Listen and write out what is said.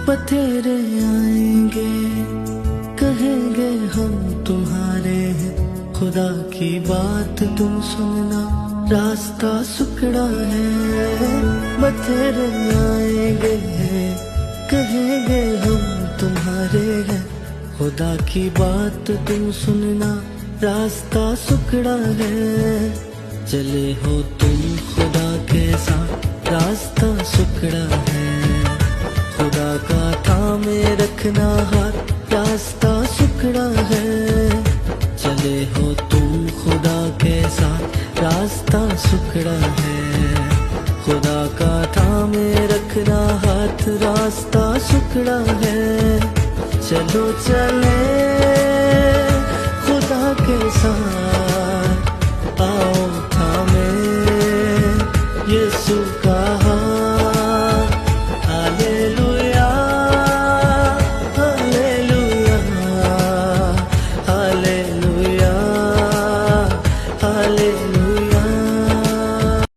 बतेरे आएंगे, कहेंगे हम तुम्हारे हैं। खुदा की बात तुम सुनना, रास्ता सुकड़ा है। बतेरे आएंगे, कहेंगे हम तुम्हारे हैं। खुदा की बात तुम सुनना, रास्ता सुकड़ा है। चले हो तुम खुदा के साथ, रास्ता सुकड़ा है। खुदा का थामे रखना हाथ, रास्ता सुकड़ा है। चले हो तुम खुदा के साथ, रास्ता सुकड़ा है। खुदा का थामे रखना हाथ, रास्ता सुकड़ा है। चलो चले खुदा के साथ, आओ